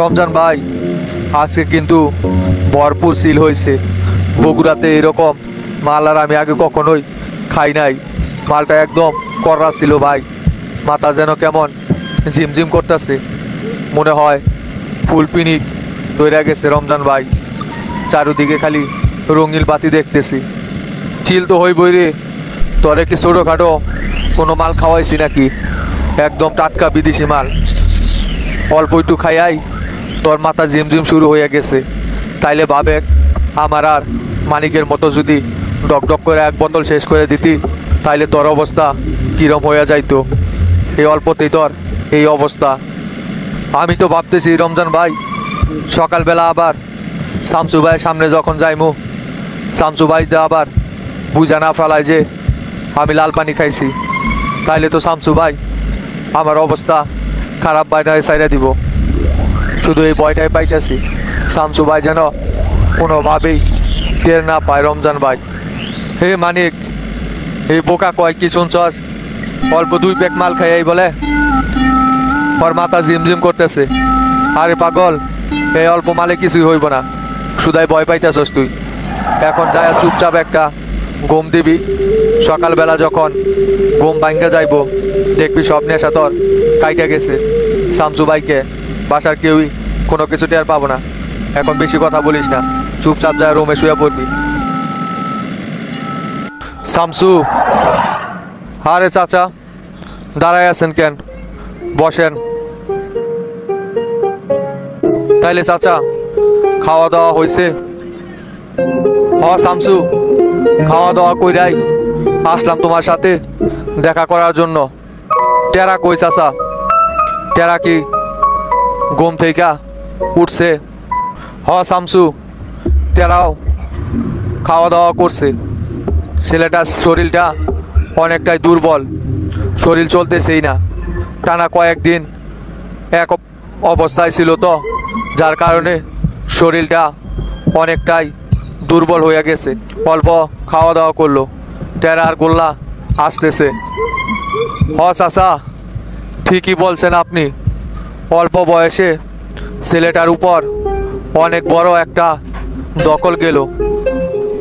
রমজান ভাই, আজকে কিন্তু ভরপুর সিল হয়েছে। বগুড়াতে এরকম মাল আর আমি আগে কখনোই খাই নাই। মালটা একদম কড়া ছিল ভাই। মাথা যেন কেমন ঝিমঝিম করতেছে, মনে হয় ফুল পিনিক ধরে গেছে। রমজান ভাই, চারুদিকে খালি রঙিন বাতি দেখতেছি। চিল তো হইবই রে। তোরে কি ছোটোখাটো কোনো মাল খাওয়াইছি নাকি? একদম টাটকা বিদেশি মাল। অল্প একটু খাইয়াই তোর মাথা ঝিমঝিম শুরু হয়ে গেছে। তাইলে ভাবেক, আমার আর মানিকের মতো যদি ডকডক করে এক বোতল শেষ করে দিতি, তাইলে তোর অবস্থা কিরম হয়ে যাইতো। এই অল্পতেই তোর এই অবস্থা। আমি তো ভাবতেছি রমজান ভাই, সকালবেলা আবার শামসু ভাইয়ের সামনে যখন যাইমু, শামসু ভাই যা আবার বুঝা না ফেলায় যে আমি লাল পানি খাইছি, তাইলে তো শামসু ভাই আমার অবস্থা খারাপ বাইরে সাইডে দিব। শুধু এই ভয়টাই পাইতেছি, শামসু ভাই যেন কোনোভাবেই টের না পায়। রমজান ভাই, হে মানিক, এই বোকা কয় কি শুনছস? অল্প 2 প্যাক মাল খাইয়াই বলে ওর মাথা ঝিমঝিম করতেছে। আরে পাগল, এই অল্প মালে কিছুই হইব না, শুধাই ভয় পাইতেছস তুই। এখন যায় চুপচাপ একটা ঘুম দিবি। সকালবেলা যখন ঘুম ভাঙ্গা যাইব, দেখবি সব নেশা তোর কাইটা গেছে। শামসু ভাইকে বাসার কেউই কোনো কিছু টের পাবো না। এখন বেশি কথা বলিস না, চুপচাপ যায় রুমে শুয়ে পড়বি। শামসু, আরে চাচা দাঁড়ায় আছেন কেন? বসেন। তাইলে চাচা খাওয়া দাওয়া হয়েছে? হ শামসু, খাওয়া দাওয়া কইরাই আসলাম তোমার সাথে দেখা করার জন্য। টেরা কই চাচা? টেরা কি ঘুম থেকে উঠছে? হ শামসু, টেরাও খাওয়া দাওয়া করছে। ছেলেটার শরীরটা অনেকটাই দুর্বল, শরীর চলতেছেই না। টানা কয়েকদিন এক অবস্থায় ছিল তো, যার কারণে শরীরটা অনেকটাই দুর্বল হয়ে গেছে। অল্প খাওয়া দাওয়া করলো, টেরার গোল্লা আসতেছে। হ চাচা, ঠিকই বলছেন আপনি। অল্প বয়সে ছেলেটার উপর অনেক বড় একটা দখল গেল।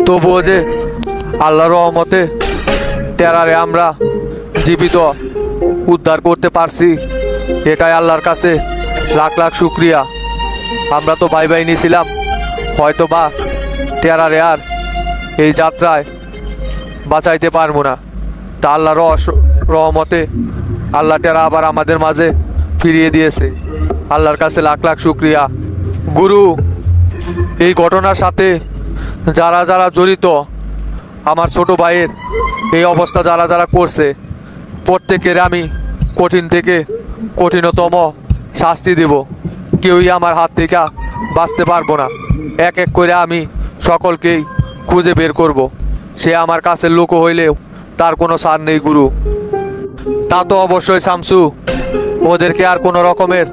তবুও যে আল্লাহর রহমতে টেরারে আমরা জীবিত উদ্ধার করতে পারছি, এটাই আল্লাহর কাছে লাখ লাখ শুক্রিয়া। আমরা তো ভাই ভাই নিয়েছিলাম হয়তো বা টেরারে আর এই যাত্রায় বাঁচাইতে পারবো না। তা আল্লাহর রহমতে আল্লাহ টেরা আবার আমাদের মাঝে ফিরিয়ে দিয়েছে। আল্লাহর কাছে লাখ লাখ শুক্রিয়া। গুরু, এই ঘটনার সাথে যারা যারা জড়িত, আমার ছোট ভাইয়ের এই অবস্থা যারা যারা করছে, প্রত্যেকের আমি কঠিন থেকে কঠিনতম শাস্তি দেব। কেউই আমার হাত থেকে বাঁচতে পারবো না। এক এক করে আমি সকলকেই খুঁজে বের করব। সে আমার কাছের লোক হইলেও তার কোনো ছাড় নেই গুরু। তা তো অবশ্যই শামসু, ওদেরকে আর কোনো রকমের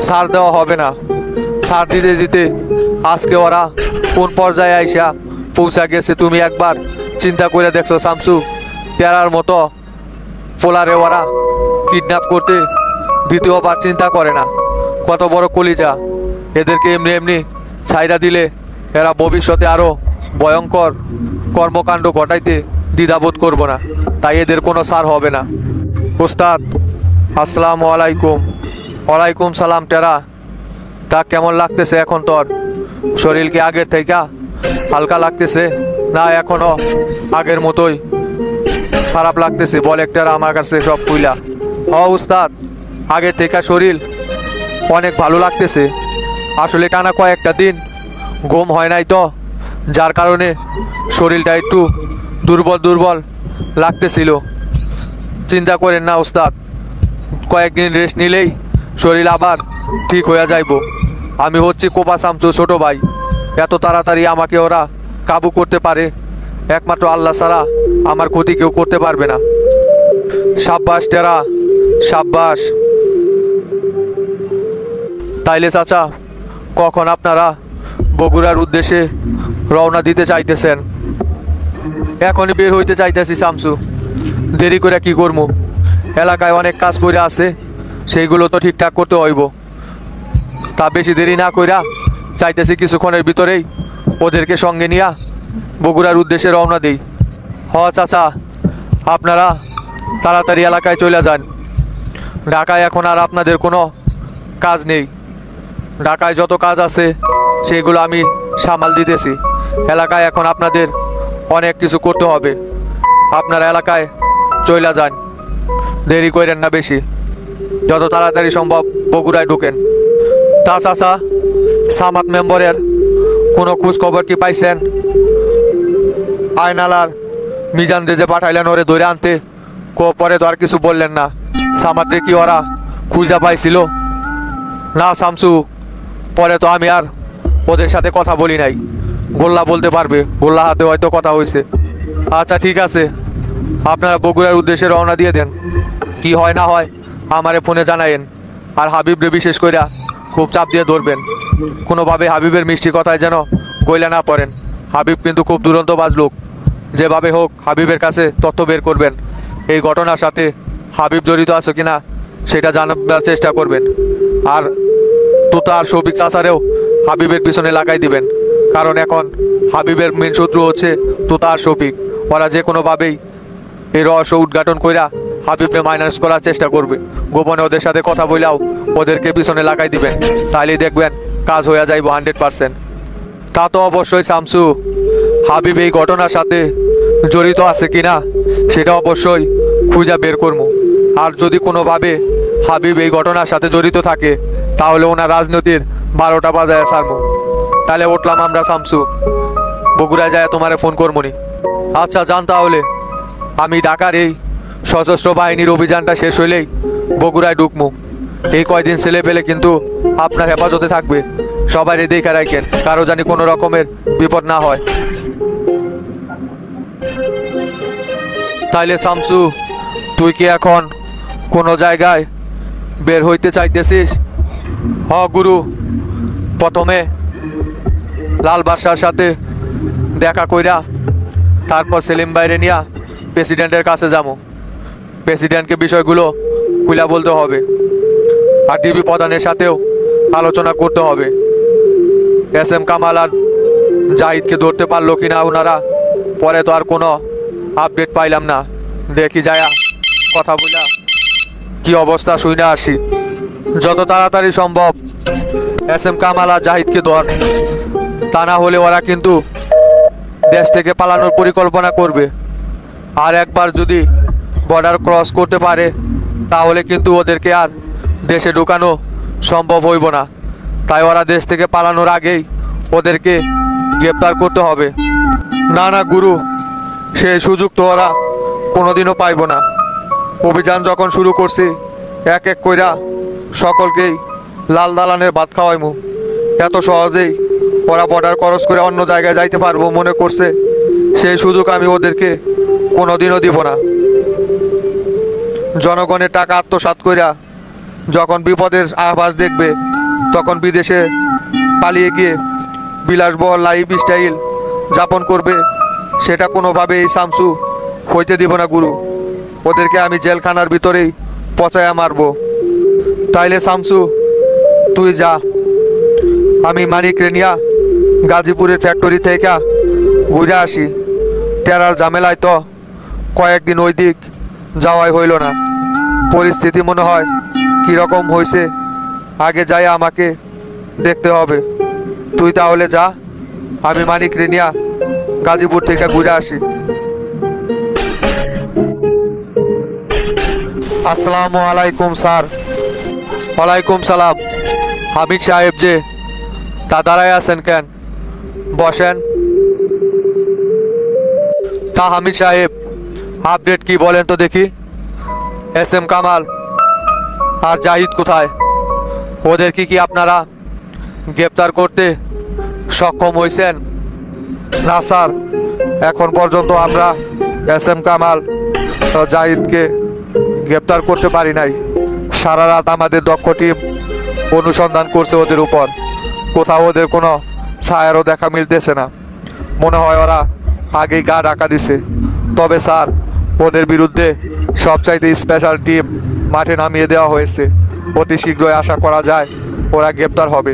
ছাড় দেওয়া হবে না। ছাড় দিতে দিতে আজকে ওরা কোন পর্যায়ে আইসা পৌঁছা গেছে তুমি একবার চিন্তা করে দেখছো শামসু? টেরার মতো পোলারে ওরা কিডন্যাপ করতে দ্বিতীয়বার চিন্তা করে না। কত বড় কলিজা! এদেরকে এমনি এমনি ছাইরা দিলে এরা ভবিষ্যতে আরও ভয়ঙ্কর কর্মকাণ্ড ঘটাইতে দ্বিধাবোধ করবো না। তাই এদের কোনো ছাড় হবে না। উস্তাদ, আসসালামু আলাইকুম। ওয়ালাইকুম সালাম। টেরা, তা কেমন লাগতেছে এখন তোর? শরীর কি আগের থেকে হালকা লাগতেছে না এখনো আগের মতোই খারাপ লাগতেছে? বল টেরা আমার কাছে সব কইলা। উস্তাদ, আগের থেকে শরীর অনেক ভালো লাগতেছে। আসলে টানা কয়েকটা দিন ঘুম হয় নাই তো, যার কারণে শরীরটা একটু দুর্বল দুর্বল লাগতেছিল। চিন্তা করেন না উস্তাদ, কয়েকদিন রেস্ট নিলেই শরীর আবার ঠিক হয়ে যাইব। আমি হচ্ছি কোপা শামসু ছোট ভাই। এত তাড়াতাড়ি আমাকে ওরা কাবু করতে পারে, একমাত্র আল্লাহ ছাড়া আমার ক্ষতি কেউ করতে পারবে না। সাব্বাস টেরা, সাব্বাস। তাইলে চাচা, কখন আপনারা বগুড়ার উদ্দেশ্যে রওনা দিতে চাইতেছেন? এখনই বের হইতে চাইতেছি শামসু। দেরি করে কি করবো? এলাকায় অনেক কাজ করে আছে, সেইগুলো তো ঠিকঠাক করতে হইব। তা বেশি দেরি না কইরা চাইতেছি কিছুক্ষণের ভিতরেই ওদেরকে সঙ্গে নিয়া বগুড়ার উদ্দেশ্যে রওনা দিই। চাচা, আপনারা তাড়াতাড়ি এলাকায় চলে যান। ঢাকায় এখন আর আপনাদের কোনো কাজ নেই। ঢাকায় যত কাজ আছে সেগুলো আমি সামাল দিতেছি। এলাকায় এখন আপনাদের অনেক কিছু করতে হবে। আপনারা এলাকায় চলে যান, দেরি করেন না বেশি। যত তাড়াতাড়ি সম্ভব বগুড়ায় ঢুকেন। তা চাচা, সামাদ মেম্বরের কোনো খোঁজ খবর কি পাইছেন? আয়নালার মিজান যে পাঠাইলেন ওরে ধরে আনতে, পরে তো আর কিছু বললেন না। সামাদে কি ওরা খুঁজা পাইছিল? না শামসু, পরে তো আমি আর ওদের সাথে কথা বলি নাই। গোল্লা বলতে পারবে, গোল্লা হাতে হয়তো কথা হয়েছে। আচ্ছা ঠিক আছে, আপনারা বগুড়ার উদ্দেশ্যে রওনা দিয়ে দেন। কি হয় না হয় আমারে ফোনে জানায়েন। আর হাবিবরে বিশেষ কইরা খুব চাপ দিয়ে ধরবেন। কোনোভাবে হাবিবের মিষ্টি কথায় যেন গইলা না পড়েন। হাবিব কিন্তু খুব দুরন্তবাজ লোক। যেভাবে হোক হাবিবের কাছে তথ্য বের করবেন। এই ঘটনার সাথে হাবিব জড়িত আছে কিনা সেটা জানার চেষ্টা করবেন। আর তোতা আর শফিক চাচারেও হাবিবের পিছনে লাগাই দিবেন, কারণ এখন হাবিবের মেন শত্রু হচ্ছে তোতা আর শফিক। ওরা যে কোনোভাবেই এই রহস্য উদ্ঘাটন কইরা হাবিবকে মাইনাস করার চেষ্টা করবে। গোপনে ওদের সাথে কথা বইলাও ওদেরকে পিছনে লাগাই দিবেন, তাইলেই দেখবেন কাজ হয়ে যাইব 100%। তা তো অবশ্যই শামসু, হাবিব এই ঘটনার সাথে জড়িত আছে কিনা সেটা অবশ্যই খুঁজা বের করবো। আর যদি কোনোভাবে হাবিব এই ঘটনার সাথে জড়িত থাকে তাহলে ওনার রাজনীতির 12টা বাজায় সারবো। তাহলে উঠলাম আমরা শামসু, বগুড়ায় যায় তোমারে ফোন করবনি। আচ্ছা যান তাহলে। আমি ঢাকার এই সশস্ত্র বাহিনীর অভিযানটা শেষ হইলেই বগুড়ায় ঢুকমু। এই কয়দিন ছেলে পেলে কিন্তু আপনার হেফাজতে থাকবে। সবাই দেখে রাখেন, কারো জানি কোনো রকমের বিপদ না হয়। তাইলে শামসু, তুই কি এখন কোনো জায়গায় বের হইতে চাইতেছিস? গুরু, প্রথমে লাল বাদশার সাথে দেখা কইরা তারপর সেলিম বাইরে নিয়া প্রেসিডেন্টের কাছে যাবো। প্রেসিডেন্টকে বিষয়গুলো খুলে বলতে হবে। আর ডিবি প্রধানের সাথেও আলোচনা করতে হবে। SM কামাল আর জাহিদকে ধরতে পারলো কিনা ওনারা, পরে তো আর কোনো আপডেট পাইলাম না। দেখি যায়া কথা বলা কি অবস্থা শুনে আসি। যত তাড়াতাড়ি সম্ভব SM কামাল আর জাহিদকে ধর, তা না হলে ওরা কিন্তু দেশ থেকে পালানোর পরিকল্পনা করবে। আর একবার যদি বর্ডার ক্রস করতে পারে তাহলে কিন্তু ওদেরকে আর দেশে ঢুকানো সম্ভব হইব না। তাই ওরা দেশ থেকে পালানোর আগেই ওদেরকে গ্রেপ্তার করতে হবে। না না গুরু, সেই সুযোগ তো ওরা কোনোদিনও পাইব না। অভিযান যখন শুরু করছি এক এক কইরা সকলকেই লাল দালানের ভাত খাওয়াইমু। এত সহজেই ওরা বর্ডার ক্রস করে অন্য জায়গায় যাইতে পারবো মনে করছে, সেই সুযোগ আমি ওদেরকে কোনোদিনও দিব না। জনগণের টাকা আত্মসাৎ কইরা যখন বিপদের আভাস দেখবে তখন বিদেশে পালিয়ে গিয়ে বিলাসবহুল লাইফ স্টাইল যাপন করবে, সেটা কোনোভাবেই শামসু হইতে দিব না গুরু। ওদেরকে আমি জেলখানার ভিতরেই পচায়া মারব। তাইলে শামসু তুই যা, আমি মানিক রেনিয়া গাজীপুরের ফ্যাক্টরি থেকে ঘুরে আসি। টেরার ঝামেলায় তো কয়েকদিন ওই দিক যাওয়াই হইল না। পরিস্থিতি মনে হয় কীরকম হয়েছে আগে যাই আমাকে দেখতে হবে। তুই তাহলে যা, আমি মানিক রেনিয়া গাজীপুর থেকে ঘুরে আসি। আসসালামু আলাইকুম স্যার। ওয়ালাইকুম সালাম। হামিদ সাহেব যে, তা দাঁড়ায় আছেন কেন? বসেন। তা হামিদ সাহেব, আপডেট কি বলেন তো দেখি। SM কামাল আর জাহিদ কোথায়? ওদের কি আপনারা গ্রেপ্তার করতে সক্ষম হয়েছেন? না স্যার, এখন পর্যন্ত আমরা SM কামাল ও জাহিদকে গ্রেপ্তার করতে পারি নাই। সারা রাত আমাদের দক্ষ টিম অনুসন্ধান করছে ওদের উপর। কোথাও ওদের কোনো ছায়ারও দেখা মিলতেছে না। মনে হয় ওরা আগেই গা ঢাকা দিছে। তবে স্যার, ওদের বিরুদ্ধে সবচাইতে স্পেশাল টিম মাঠে নামিয়ে দেওয়া হয়েছে। অতি শীঘ্রই আশা করা যায় ওরা গ্রেপ্তার হবে।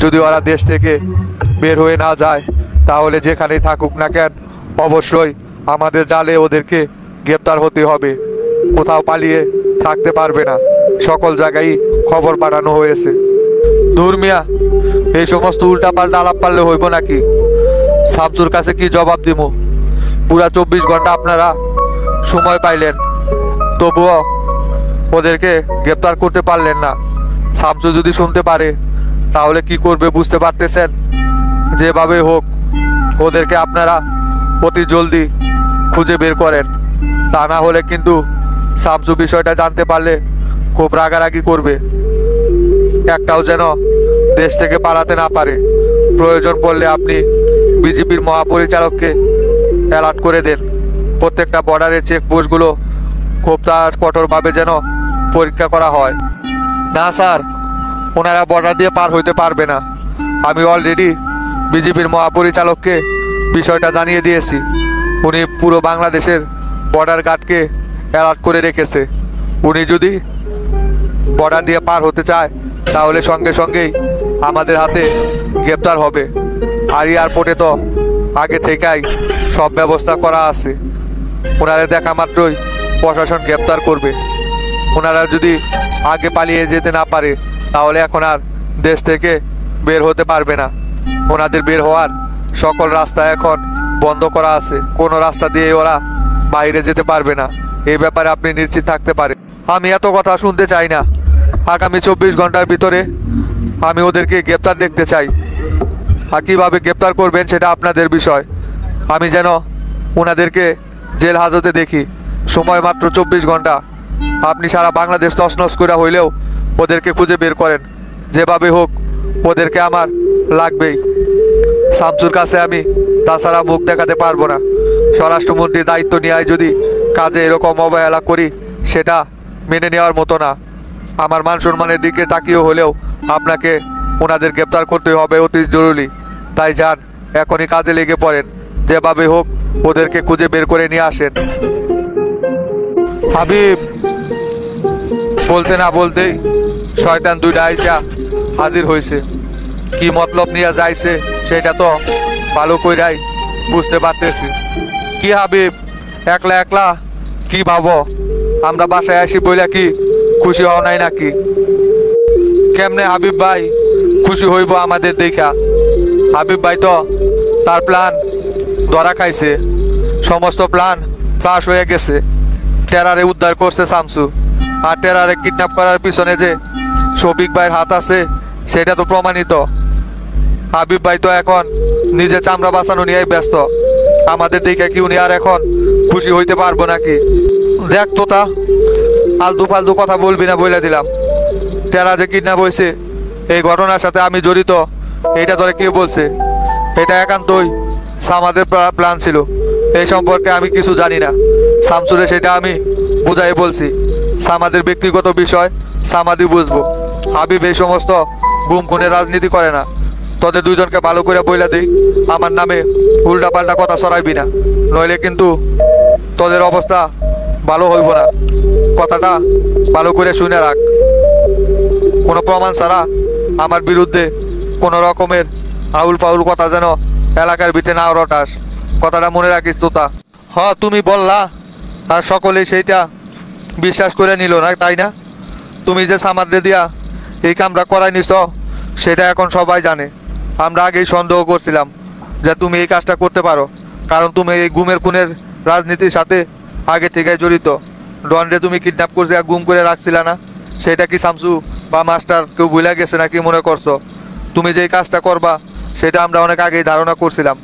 যদি ওরা দেশ থেকে বের হয়ে না যায় তাহলে যেখানেই থাকুক না কেন অবশ্যই আমাদের জালে ওদেরকে গ্রেপ্তার হতে হবে। কোথাও পালিয়ে থাকতে পারবে না। সকল জায়গায় খবর পাঠানো হয়েছে। দূর মিয়া, এই সমস্ত উল্টাপাল্টা আলাপ পারলে হইব নাকি? শামসুর কাছে কি জবাব দিব? পুরা 24 ঘন্টা আপনারা সময় পাইলেন, তবুও ওদেরকে গ্রেপ্তার করতে পারলেন না। শামসু যদি শুনতে পারে তাহলে কি করবে বুঝতে পারতেছেন? যেভাবে হোক ওদেরকে আপনারা অতি জলদি খুঁজে বের করেন। তা না হলে কিন্তু শামসু বিষয়টা জানতে পারলে খুব রাগারাগি করবে। একটাও যেন দেশ থেকে পালাতে না পারে। প্রয়োজন পড়লে আপনি বিজেপির মহাপরিচালককে অ্যালার্ট করে দেন। প্রত্যেকটা বর্ডারের চেকপোস্টগুলো খুব কঠোরভাবে যেন পরীক্ষা করা হয়। না স্যার, ওনারা বর্ডার দিয়ে পার হইতে পারবে না। আমি অলরেডি বিজেপির মহাপরিচালককে বিষয়টা জানিয়ে দিয়েছি। উনি পুরো বাংলাদেশের বর্ডার গার্ডকে অ্যালার্ট করে রেখেছে। উনি যদি বর্ডার দিয়ে পার হতে চায় তাহলে সঙ্গে সঙ্গেই আমাদের হাতে গ্রেপ্তার হবে। আর এয়ারপোর্টে তো আগে থেকেই সব ব্যবস্থা করা আছে। ওনারা দেখা মাত্রই প্রশাসন গ্রেপ্তার করবে। ওনারা যদি আগে পালিয়ে যেতে না পারে তাহলে এখন আর দেশ থেকে বের হতে পারবে না। ওনাদের বের হওয়ার সকল রাস্তা এখন বন্ধ করা আছে। কোনো রাস্তা দিয়ে ওরা বাইরে যেতে পারবে না। এই ব্যাপারে আপনি নিশ্চিত থাকতে পারেন। আমি এত কথা শুনতে চাই না। আগামী 24 ঘন্টার ভিতরে আমি ওদেরকে গ্রেপ্তার দেখতে চাই। আর কীভাবে গ্রেপ্তার করবেন সেটা আপনাদের বিষয়। আমি যেন ওনাদেরকে জেল হাজতে দেখি। সময় মাত্র 24 ঘন্টা। আপনি সারা বাংলাদেশ তছনছ করে হইলেও ওদেরকে খুঁজে বের করেন। যেভাবে হোক ওদেরকে আমার লাগবেই। শামসুর কাছে আমি তাছাড়া মুখ দেখাতে পারবো না। স্বরাষ্ট্রমন্ত্রীর দায়িত্ব নিয়ে যদি কাজে এরকম অবহেলা করি সেটা মেনে নেওয়ার মতো না। আমার মান সম্মানের দিকে তাকিয়ে হলেও আপনাকে ওনাদের গ্রেপ্তার করতে হবে অতি জরুরি। তাই যান, এখনই কাজে লেগে পড়েন। যেভাবে হোক ওদেরকে খুঁজে বের করে নিয়ে আসেন। হাবিব বলতে না বলতেই শয়তান দুইটা আইসা হাজির হয়েছে। কি মতলব নিয়ে যাইছে সেটা তো ভালো কইরাই বুঝতে পারতেছি। কি হাবিব, একলা একলা কি ভাবো? আমরা বাসায় আসি বইলা কি খুশি হও নাই নাকি? কেমনে হাবিব ভাই খুশি হইব আমাদের দেখা? হাবিব ভাই তো তার প্ল্যান ধরা খাইছে। সমস্ত প্ল্যান ফ্লাশ হয়ে গেছে। টেরারে উদ্ধার করছে শামসু। আর টেরারে কিডন্যাপ করার পিছনে যে শফিক ভাইয়ের হাত আছে সেটা তো প্রমাণিত। হাবিব ভাই তো এখন নিজে চামড়া বাঁচানো নিয়ে ব্যস্ত। আমাদের দেখে কি উনি আর এখন খুশি হইতে পারবো নাকি? দেখ তোতা, আলতু ফালতু কথা বলবি না বলে দিলাম। টেরা যে কিডন্যাপ হয়েছে এই ঘটনার সাথে আমি জড়িত এইটা ধরে কে বলছে? এটা একান্তই সামাদের প্ল্যান ছিল। এই সম্পর্কে আমি কিছু জানি না। শামসুরে সেটা আমি বুঝাই বলছি। সামাদের ব্যক্তিগত বিষয় সামাদি বুঝবো। হাবিব এই সমস্ত গুম খুনের রাজনীতি করে না। তোদের দুইজনকে ভালো করে বইলা দিই, আমার নামে উল্টা পাল্টা কথা ছড়াইবি না, নইলে কিন্তু তোদের অবস্থা ভালো হইব না। কথাটা ভালো করে শুনে রাখ। কোনো প্রমাণ ছাড়া আমার বিরুদ্ধে কোনো রকমের আউল পাউল কথা যেন এলাকার ভিতরে না রটাস। কথাটা মনে রাখিস তোতা। তুমি বললা আর সকলেই সেইটা বিশ্বাস করে নিল না, তাই না? তুমি যে সামাদ্রে দিয়া এই কামটা করাই নিছ সেটা এখন সবাই জানে। আমরা আগেই সন্দেহ করছিলাম যে তুমি এই কাজটা করতে পারো, কারণ তুমি এই গুমের খুনের রাজনীতির সাথে আগে থেকে জড়িত। ডনরে তুমি কিডন্যাপ করছে আর গুম করে রাখছিল না, সেটা কি শামসু বা মাস্টার কেউ ভুলে গেছে নাকি মনে করছো? তুমি যেই কাজটা করবা সেটা আমরা অনেক আগেই ধারণা করছিলাম।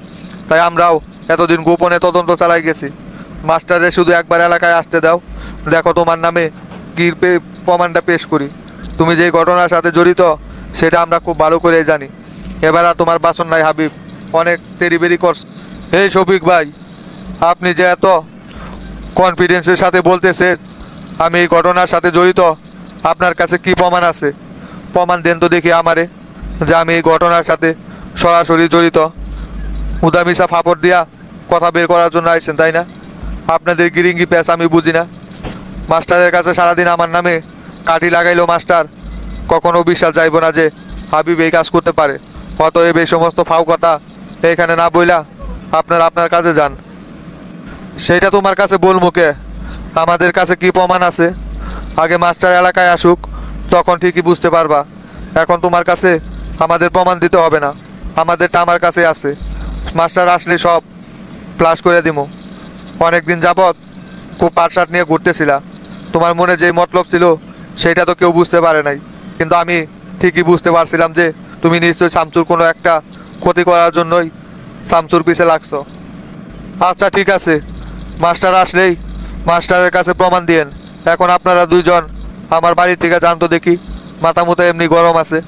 তাই আমরাও এতদিন গোপনে তদন্ত চালাই গেছি। মাস্টারে শুধু একবার এলাকায় আসতে দাও, দেখো তোমার নামে কি প্রমাণটা পেশ করি। তুমি যেই ঘটনার সাথে জড়িত সেটা আমরা খুব ভালো করে জানি। এবার আর তোমার বাসন নাই হাবিব, অনেক তেরিবেরি করছ। এই শফিক ভাই, আপনি যে এত কনফিডেন্সের সাথে বলতেছে আমি এই ঘটনার সাথে জড়িত, আপনার কাছে কি প্রমাণ আছে? প্রমাণ দেন তো দেখি আমারে যে আমি এই ঘটনার সাথে সরাসরি জড়িত। উদামিসা ফাপড় দিয়া কথা বের করার জন্য আইছেন, তাই না? আপনাদের গিরিঙ্গি প্যাচ আমি বুঝি না। মাস্টারের কাছে সারাদিন আমার নামে কাঠি লাগাইলো মাস্টার, কখনো বিশ্বাস যাইব না যে হাবিব এই কাজ করতে পারে। অতএব এই সমস্ত ফাও কথা এখানে না বইলা আপনারা আপনার কাজে যান। সেইটা তোমার কাছে বলবো কে? আমাদের কাছে কি প্রমাণ আছে? আগে মাস্টার এলাকায় আসুক, তখন ঠিকই বুঝতে পারবা। এখন তোমার কাছে আমাদের প্রমাণ দিতে হবে না, আমাদেরটা আমার কাছে আছে। মাস্টার আসলে সব ফ্লাশ করে দিমু। অনেক দিন যাবৎ খুব পাটসাট নিয়ে ঘুরতেছিলা, তোমার মনে যে মতলব ছিল সেটা তো কেউ বুঝতে পারে নাই, কিন্তু আমি ঠিকই বুঝতে পারছিলাম যে তুমি নিশ্চয়ই শামসুর কোনো একটা ক্ষতি করার জন্যই শামসুর পিছে লাগছো। আচ্ছা ঠিক আছে, মাস্টার আসলেই মাস্টারের কাছে প্রমাণ দিয়েন। এখন আপনারা দুইজন আমার বাড়ি থেকে জানতো দেখি, মাথা মতো এমনি গরম আছে।